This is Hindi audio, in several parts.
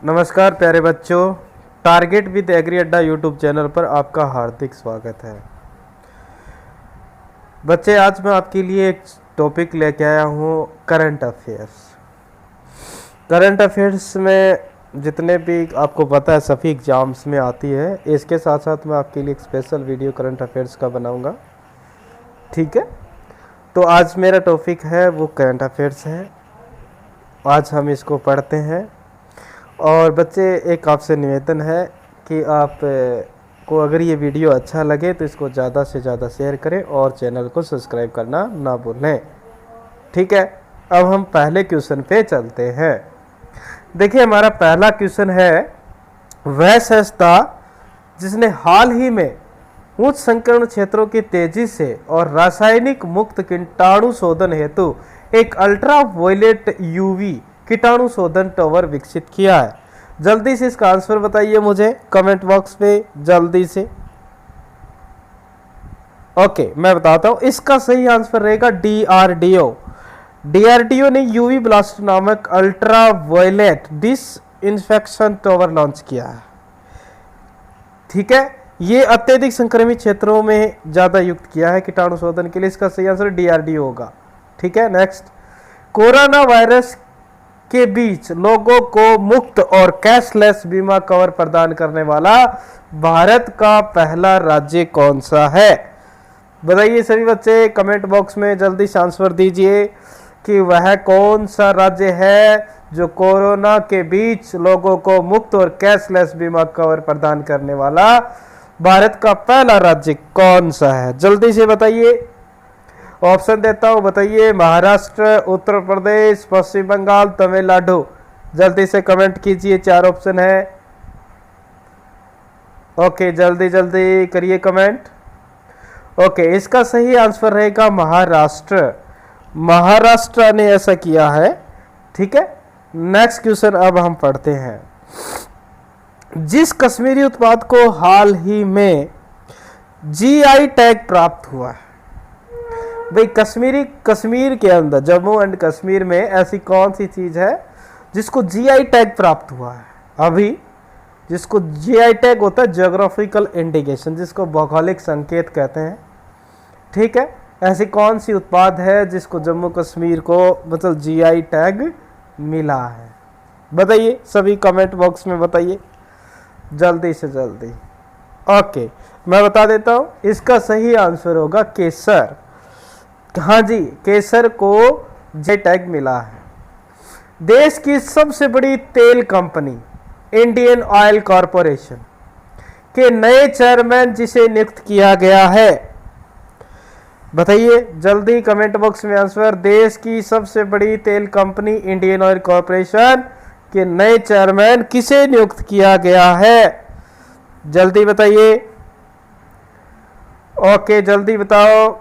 नमस्कार प्यारे बच्चों, टारगेट विद एग्री अड्डा यूट्यूब चैनल पर आपका हार्दिक स्वागत है। बच्चे, आज मैं आपके लिए एक टॉपिक लेके आया हूँ, करंट अफेयर्स। करंट अफेयर्स में जितने भी आपको पता है सभी एग्जाम्स में आती है, इसके साथ साथ मैं आपके लिए एक स्पेशल वीडियो करंट अफेयर्स का बनाऊँगा। ठीक है, तो आज मेरा टॉपिक है वो करंट अफेयर्स है। आज हम इसको पढ़ते हैं। और बच्चे, एक आपसे निवेदन है कि आप को अगर ये वीडियो अच्छा लगे तो इसको ज़्यादा से ज़्यादा शेयर करें और चैनल को सब्सक्राइब करना ना भूलें। ठीक है, अब हम पहले क्वेश्चन पे चलते हैं। देखिए, हमारा पहला क्वेश्चन है, वह संस्था जिसने हाल ही में उच्च संक्रमण क्षेत्रों की तेजी से और रासायनिक मुक्त कीटाणु शोधन हेतु एक अल्ट्रा वायलेट यूवी कीटाणु शोधन टावर विकसित किया है। जल्दी से इसका आंसर बताइए मुझे कमेंट बॉक्स पे, जल्दी से। ओके, मैं बताता हूं। इसका सही आंसर रहेगा डीआरडीओ। डीआरडीओ ने यूवी ब्लास्ट नामक ultraviolet disinfection tower launch किया है। ठीक है, ये अत्यधिक संक्रमित क्षेत्रों में ज्यादा युक्त किया है कीटाणु शोधन के लिए। इसका सही आंसर डीआरडीओ होगा। ठीक है, नेक्स्ट। कोरोना वायरस के बीच लोगों को मुफ्त और कैशलेस बीमा कवर प्रदान करने वाला भारत का पहला राज्य कौन सा है? बताइए सभी बच्चे, कमेंट बॉक्स में जल्दी से आंसर दीजिए कि वह कौन सा राज्य है जो कोरोना के बीच लोगों को मुफ्त और कैशलेस बीमा कवर प्रदान करने वाला भारत का पहला राज्य कौन सा है? जल्दी से बताइए। ऑप्शन देता हूं, बताइए। महाराष्ट्र, उत्तर प्रदेश, पश्चिम बंगाल, तमिलनाडु। जल्दी से कमेंट कीजिए, 4 ऑप्शन है। ओके, जल्दी जल्दी करिए कमेंट। ओके, इसका सही आंसर रहेगा महाराष्ट्र। महाराष्ट्र ने ऐसा किया है। ठीक है, नेक्स्ट क्वेश्चन अब हम पढ़ते हैं। जिस कश्मीरी उत्पाद को हाल ही में जीआई टैग प्राप्त हुआ है, भाई कश्मीर के अंदर, जम्मू एंड कश्मीर में ऐसी कौन सी चीज है जिसको जीआई टैग प्राप्त हुआ है अभी? जिसको जीआई टैग होता है ज्योग्राफिकल इंडिकेशन, जिसको भौगोलिक संकेत कहते हैं। ठीक है, ऐसी कौन सी उत्पाद है जिसको जम्मू कश्मीर को मतलब जीआई टैग मिला है? बताइए सभी, कमेंट बॉक्स में बताइए जल्दी से जल्दी। ओके, मैं बता देता हूं, इसका सही आंसर होगा केसर। हाँ जी, केसर को जीआई टैग मिला है। देश की सबसे बड़ी तेल कंपनी इंडियन ऑयल कॉरपोरेशन के नए चेयरमैन जिसे नियुक्त किया गया है, बताइए जल्दी कमेंट बॉक्स में आंसर। देश की सबसे बड़ी तेल कंपनी इंडियन ऑयल कॉरपोरेशन के नए चेयरमैन किसे नियुक्त किया गया है? जल्दी बताइए। ओके, जल्दी बताओ,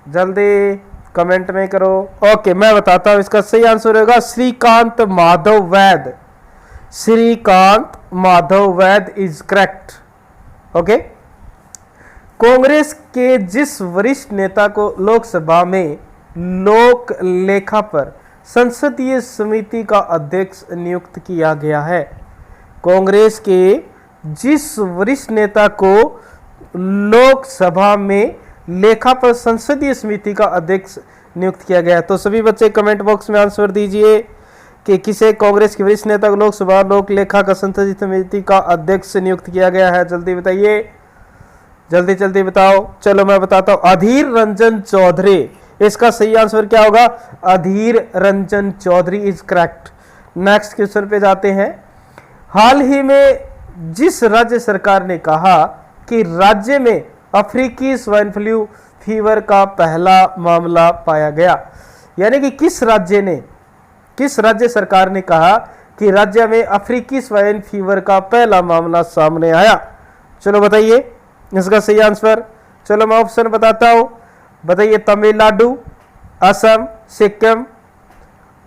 जल्दी कमेंट में करो। ओके, मैं बताता हूं, इसका सही आंसर होगा श्रीकांत माधव वैद। श्रीकांत माधव वैद इज करेक्ट। ओके, कांग्रेस के जिस वरिष्ठ नेता को लोकसभा में लोक लेखा पर संसदीय समिति का अध्यक्ष नियुक्त किया गया है? कांग्रेस के जिस वरिष्ठ नेता को लोकसभा में लेखा पर संसदीय समिति का अध्यक्ष नियुक्त किया गया है, तो सभी बच्चे कमेंट बॉक्स में आंसर दीजिए कि किसे कांग्रेस के वरिष्ठ नेता को लोकसभा लोक लेखा का संसदीय समिति का अध्यक्ष नियुक्त किया गया है? जल्दी बताइए, जल्दी जल्दी बताओ। चलो मैं बताता हूं, अधीर रंजन चौधरी। इसका सही आंसर क्या होगा? Adhir Ranjan Chowdhury is correct. Next question पे जाते हैं। हाल ही में जिस राज्य सरकार ने कहा कि राज्य में अफ्रीकी स्वाइन फ्लू फीवर का पहला मामला पाया गया, यानी कि किस राज्य सरकार ने कहा कि राज्य में अफ्रीकी स्वाइन फीवर का पहला मामला सामने आया? चलो बताइए इसका सही आंसर। चलो मैं ऑप्शन बताता हूं, बताइए। तमिलनाडु, असम, सिक्किम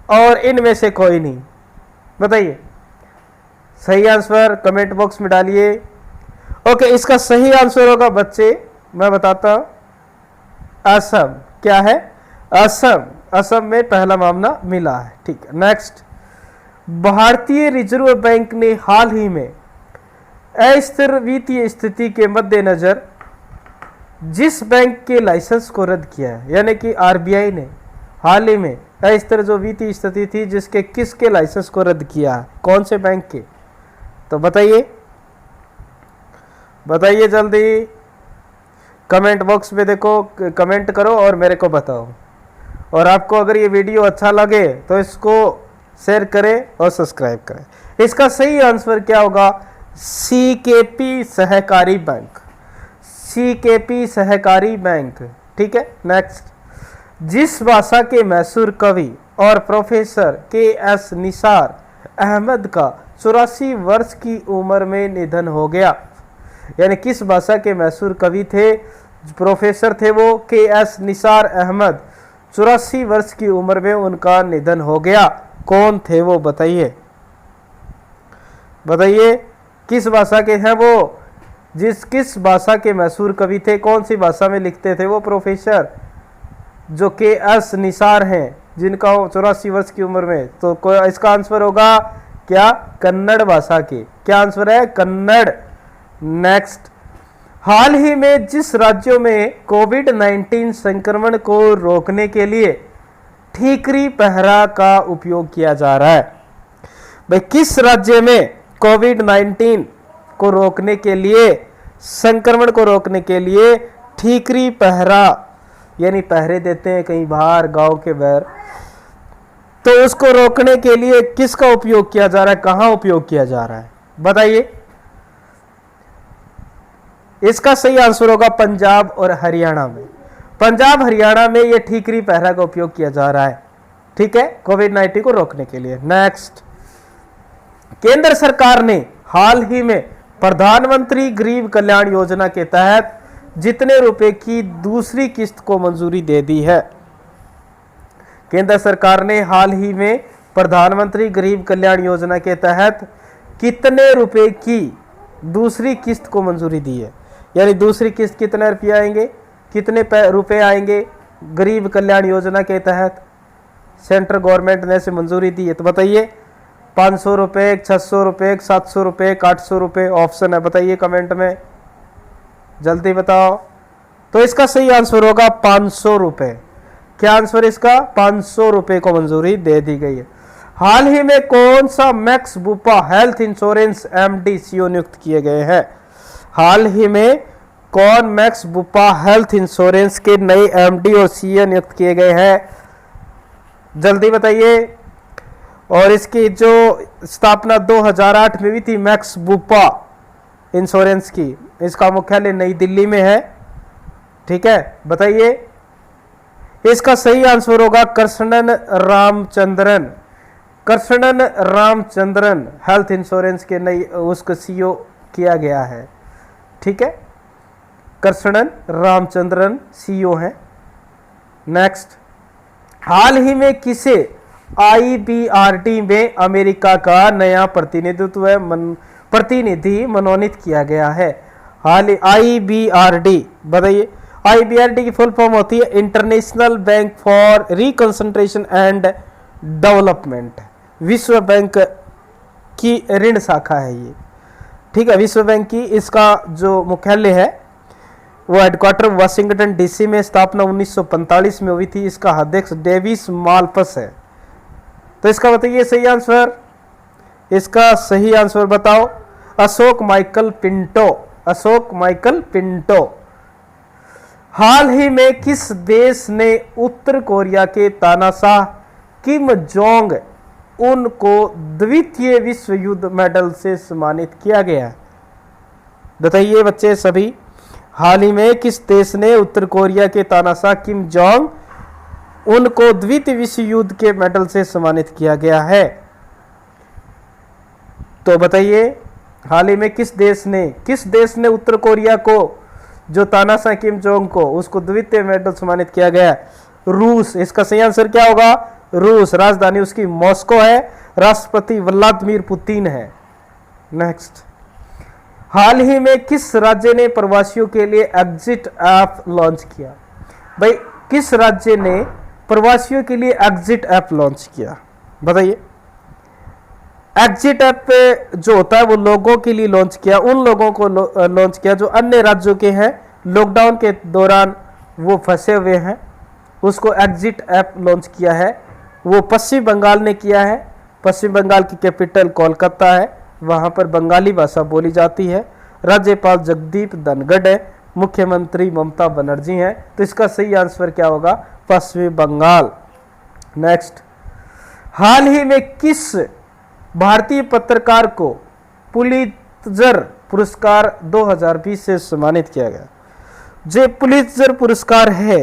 और इनमें से कोई नहीं। बताइए सही आंसर कमेंट बॉक्स में डालिए। ओके, इसका सही आंसर होगा बच्चे, मैं बताता हूं, असम। क्या है? असम। असम में पहला मामला मिला है। ठीक है, नेक्स्ट। भारतीय रिजर्व बैंक ने हाल ही में अस्थिर वित्तीय स्थिति के मद्देनजर जिस बैंक के लाइसेंस को रद्द किया है, यानी कि आरबीआई ने हाल ही में अस्थिर जो वित्तीय स्थिति थी जिसके किसके लाइसेंस को रद्द किया है, कौन से बैंक के? तो बताइए बताइए जल्दी, कमेंट बॉक्स में देखो, कमेंट करो और मेरे को बताओ। और आपको अगर ये वीडियो अच्छा लगे तो इसको शेयर करें और सब्सक्राइब करें। इसका सही आंसर क्या होगा? सीकेपी सहकारी बैंक, सीकेपी सहकारी बैंक। ठीक है, नेक्स्ट। जिस भाषा के मशहूर कवि और प्रोफेसर के एस निसार अहमद का 84 वर्ष की उम्र में निधन हो गया, यानी किस भाषा के मशहूर कवि थे, प्रोफेसर थे वो के एस निसार अहमद, 84 वर्ष की उम्र में उनका निधन हो गया। कौन थे वो? बताइए बताइए, किस भाषा के हैं वो? किस भाषा के मशहूर कवि थे, कौन सी भाषा में लिखते थे वो प्रोफेसर जो के एस निसार हैं, जिनका 84 वर्ष की उम्र में? तो इसका आंसर होगा क्या? कन्नड़ भाषा के। क्या आंसर है? कन्नड़। नेक्स्ट। हाल ही में जिस राज्यों में कोविड-19 संक्रमण को रोकने के लिए ठीकरी पहरा का उपयोग किया जा रहा है, भाई किस राज्य में कोविड-19 को रोकने के लिए, संक्रमण को रोकने के लिए ठीकरी पहरा, यानी पहरे देते हैं कहीं बाहर, गांव के बाहर, तो उसको रोकने के लिए किसका उपयोग किया जा रहा है, कहां उपयोग किया जा रहा है? बताइए। इसका सही आंसर होगा पंजाब और हरियाणा में। पंजाब हरियाणा में यह ठीकरी पहरा का उपयोग किया जा रहा है, ठीक है, कोविड-19 को रोकने के लिए। नेक्स्ट। केंद्र सरकार ने हाल ही में प्रधानमंत्री गरीब कल्याण योजना के तहत जितने रुपए की दूसरी किस्त को मंजूरी दे दी है? केंद्र सरकार ने हाल ही में प्रधानमंत्री गरीब कल्याण योजना के तहत कितने रुपए की दूसरी किस्त को मंजूरी दी है? यानी दूसरी किस्त कितने रुपये आएंगे, कितने रुपए आएंगे गरीब कल्याण योजना के तहत सेंट्रल गवर्नमेंट ने से मंजूरी दी है? तो बताइए। 500 रुपये, 600 रुपये, 700 रुपये, 800 रुपये, ऑप्शन है, बताइए कमेंट में, जल्दी बताओ। तो इसका सही आंसर होगा 500 रुपये। क्या आंसर इसका? 500 रुपये को मंजूरी दे दी गई है। हाल ही में कौन सा max Bupa health insurance MD CEO नियुक्त किए गए हैं? हाल ही में कौन मैक्स बुपा हेल्थ इंश्योरेंस के नए एमडी और सीईओ नियुक्त किए गए हैं? जल्दी बताइए। और इसकी जो स्थापना 2008 में हुई थी मैक्स बुपा इंश्योरेंस की, इसका मुख्यालय नई दिल्ली में है, ठीक है, बताइए। इसका सही आंसर होगा कृष्णन रामचंद्रन। कृष्णन रामचंद्रन हेल्थ इंश्योरेंस के नई उसको सीईओ किया गया है, ठीक है, कृष्णन रामचंद्रन सीईओ हैं। नेक्स्ट। हाल ही में किसे आईबीआरडी में अमेरिका का नया प्रतिनिधि मनोनीत किया गया है? हाल आईबीआरडी, बताइए। आईबीआरडी की फुल फॉर्म होती है international bank for reconstruction and development. विश्व बैंक की ऋण शाखा है ये, ठीक है, विश्व बैंक की। इसका जो मुख्यालय है वो हेडक्वार्टर वाशिंगटन डीसी में, स्थापना 1945 में हुई थी। इसका अध्यक्ष डेविस माल्पस है। तो इसका बताइए सही आंसर। इसका सही आंसर बताओ। Ashok Michael Pinto, Ashok Michael Pinto. हाल ही में किस देश ने उत्तर कोरिया के तानाशाह किम जोंग उन को द्वितीय विश्व युद्ध मेडल से सम्मानित किया गया? बताइए बच्चे सभी। हाल ही में किस देश ने उत्तर कोरिया के तानाशाह किम जोंग उनको द्वितीय विश्व युद्ध के मेडल से सम्मानित किया गया है? तो बताइए। हाल ही में किस देश ने उत्तर कोरिया को, जो तानाशाह किम जोंग को, उसको द्वितीय मेडल सम्मानित किया गया? रूस। इसका सही आंसर क्या होगा? रूस। राजधानी उसकी मॉस्को है, राष्ट्रपति व्लादिमीर पुतिन है। नेक्स्ट। हाल ही में किस राज्य ने प्रवासियों के लिए एग्जिट ऐप लॉन्च किया? भाई किस राज्य ने प्रवासियों के लिए एग्जिट ऐप लॉन्च किया? बताइए। एग्जिट ऐप जो होता है वो लोगों के लिए लॉन्च किया, उन लोगों को लॉन्च किया जो अन्य राज्यों के हैं, लॉकडाउन के दौरान वो फंसे हुए हैं, उसको एग्जिट ऐप लॉन्च किया है। वो पश्चिम बंगाल ने किया है। पश्चिम बंगाल की कैपिटल कोलकाता है, वहाँ पर बंगाली भाषा बोली जाती है। राज्यपाल जगदीप धनखड़ है, मुख्यमंत्री ममता बनर्जी हैं। तो इसका सही आंसर क्या होगा? पश्चिम बंगाल। नेक्स्ट, हाल ही में किस भारतीय पत्रकार को पुलित्जर पुरस्कार 2020 से सम्मानित किया गया? जो पुलित्जर पुरस्कार है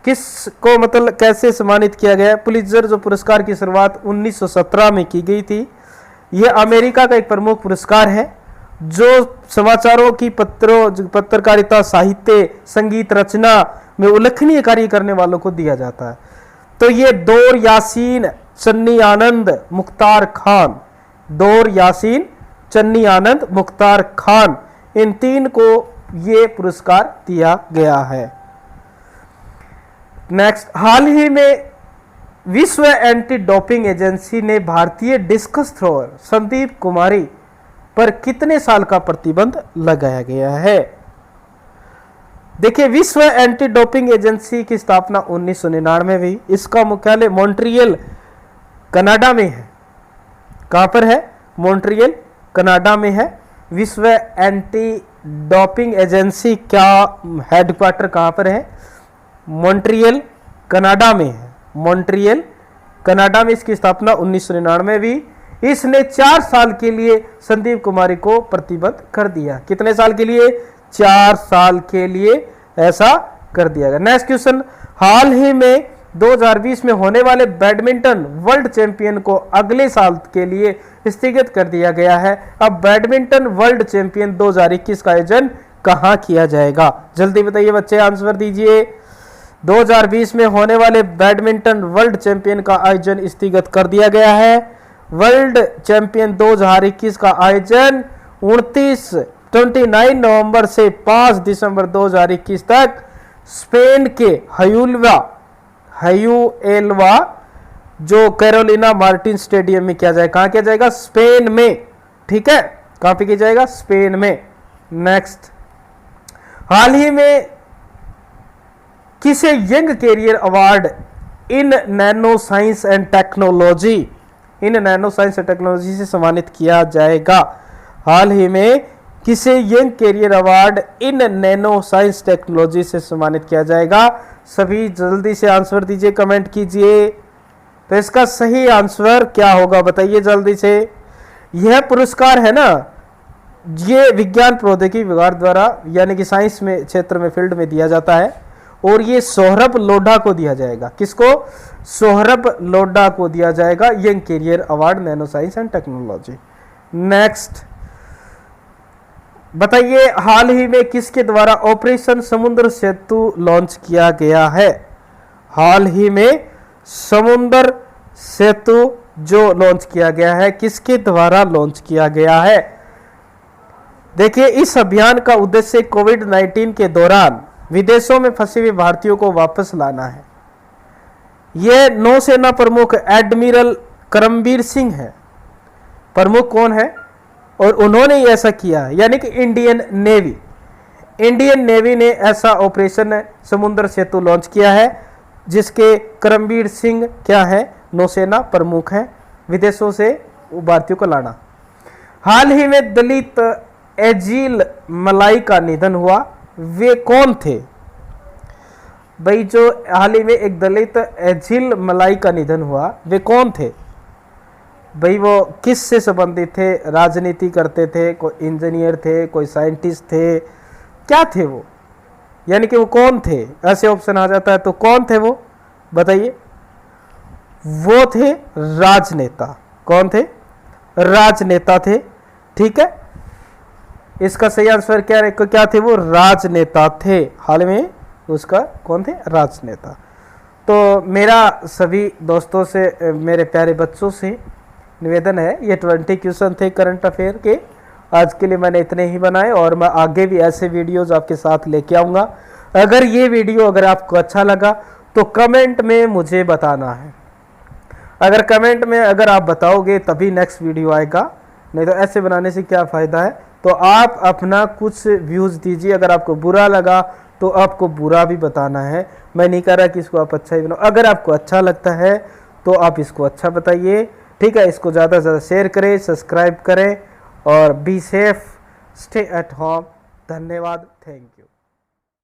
किसको, मतलब कैसे सम्मानित किया गया? पुलित्जर जो पुरस्कार की शुरुआत 1917 में की गई थी। यह अमेरिका का एक प्रमुख पुरस्कार है जो समाचारों की पत्रकारिता, साहित्य, संगीत रचना में उल्लेखनीय कार्य करने वालों को दिया जाता है। तो ये दौर यासीन, चन्नी आनंद, मुख्तार खान, दौर यासीन, चन्नी आनंद, मुख्तार खान, इन तीन को ये पुरस्कार दिया गया है। नेक्स्ट, हाल ही में विश्व एंटी डोपिंग एजेंसी ने भारतीय डिस्कस थ्रोअर संदीप कुमारी पर कितने साल का प्रतिबंध लगाया गया है? देखिए, विश्व एंटी डोपिंग एजेंसी की स्थापना 1999 हुई। इसका मुख्यालय मॉन्ट्रियल, कनाडा में है। कहां पर है? मॉन्ट्रियल, कनाडा में है। विश्व एंटी डोपिंग एजेंसी का हेडक्वार्टर कहां पर है? मॉन्ट्रियल, कनाडा में है। मॉन्ट्रियल, कनाडा में इसकी स्थापना 1999 हुई। इसने 4 साल के लिए संदीप कुमारी को प्रतिबद्ध कर दिया। कितने साल के लिए? 4 साल के लिए ऐसा कर दिया गया। नेक्स्ट क्वेश्चन, हाल ही में 2020 में होने वाले बैडमिंटन वर्ल्ड चैंपियन को अगले साल के लिए स्थगित कर दिया गया है। अब बैडमिंटन वर्ल्ड चैंपियन 2021 का आयोजन कहां किया जाएगा? जल्दी बताइए बच्चे, आंसर दीजिए। 2020 में होने वाले बैडमिंटन वर्ल्ड चैंपियन का आयोजन स्थगित कर दिया गया है। वर्ल्ड चैंपियन 2021 का आयोजन 29 नवंबर से 5 दिसंबर 2021 तक स्पेन के हयूएल्वा जो कैरोलिना मार्टिन स्टेडियम में किया जाएगा। कहां किया जाएगा? स्पेन में। ठीक है, कहां पे किया जाएगा? स्पेन में। नेक्स्ट, हाल ही में किसे young career award in nano science and technology, in nano science and technology से सम्मानित किया जाएगा? हाल ही में किसे young career award in nano science technology से सम्मानित किया जाएगा? सभी जल्दी से आंसर दीजिए, कमेंट कीजिए। तो इसका सही आंसर क्या होगा बताइए जल्दी से। यह पुरस्कार है ना, ये विज्ञान प्रौद्योगिकी विभाग द्वारा यानी कि साइंस में क्षेत्र में फील्ड में दिया जाता है और ये सोहरब लोढ़ा को दिया जाएगा। किसको? सोहरब लोढ़ा को दिया जाएगा young career award nano science and technology. Next बताइए, हाल ही में किसके द्वारा ऑपरेशन समुद्र सेतु लॉन्च किया गया है? हाल ही में समुद्र सेतु जो लॉन्च किया गया है, किसके द्वारा लॉन्च किया गया है? देखिए, इस अभियान का उद्देश्य कोविड-19 के दौरान विदेशों में फंसे हुए भारतीयों को वापस लाना है। यह नौसेना प्रमुख एडमिरल करमबीर सिंह है। प्रमुख कौन है? और उन्होंने ऐसा किया, यानी कि इंडियन नेवी ने ऐसा ऑपरेशन समुद्र सेतु लॉन्च किया है जिसके करमबीर सिंह क्या है? नौसेना प्रमुख है। विदेशों से भारतीयों को लाना। हाल ही में दलित एजिल मलाई का निधन हुआ। वे कौन थे भाई? जो हाल ही में एक दलित एजिल मलाई का निधन हुआ, वे कौन थे भाई? वो किस से संबंधित थे? राजनीति करते थे, कोई इंजीनियर थे, कोई साइंटिस्ट थे, क्या थे वो? यानी कि वो कौन थे? ऐसे ऑप्शन आ जाता है तो कौन थे वो बताइए? वो थे राजनेता। कौन थे? राजनेता थे। ठीक है, इसका सही आंसर क्या थे? वो राजनेता थे। हाल में उसका कौन थे? राजनेता। तो मेरा सभी दोस्तों से, मेरे प्यारे बच्चों से निवेदन है, ये 20 क्वेश्चन थे करंट अफेयर के। आज के लिए मैंने इतने ही बनाए और मैं आगे भी ऐसे वीडियोज आपके साथ लेके आऊँगा। अगर ये वीडियो अगर आपको अच्छा लगा तो कमेंट में मुझे बताना है। अगर कमेंट में अगर आप बताओगे तभी नेक्स्ट वीडियो आएगा, नहीं तो ऐसे बनाने से क्या फ़ायदा है। तो आप अपना कुछ व्यूज़ दीजिए, अगर आपको बुरा लगा तो आपको बुरा भी बताना है। मैं नहीं कह रहा कि इसको आप अच्छा ही बनाओ, अगर आपको अच्छा लगता है तो आप इसको अच्छा बताइए, ठीक है। इसको ज़्यादा से ज़्यादा शेयर करें, सब्सक्राइब करें और be safe, stay at home. धन्यवाद, थैंक यू।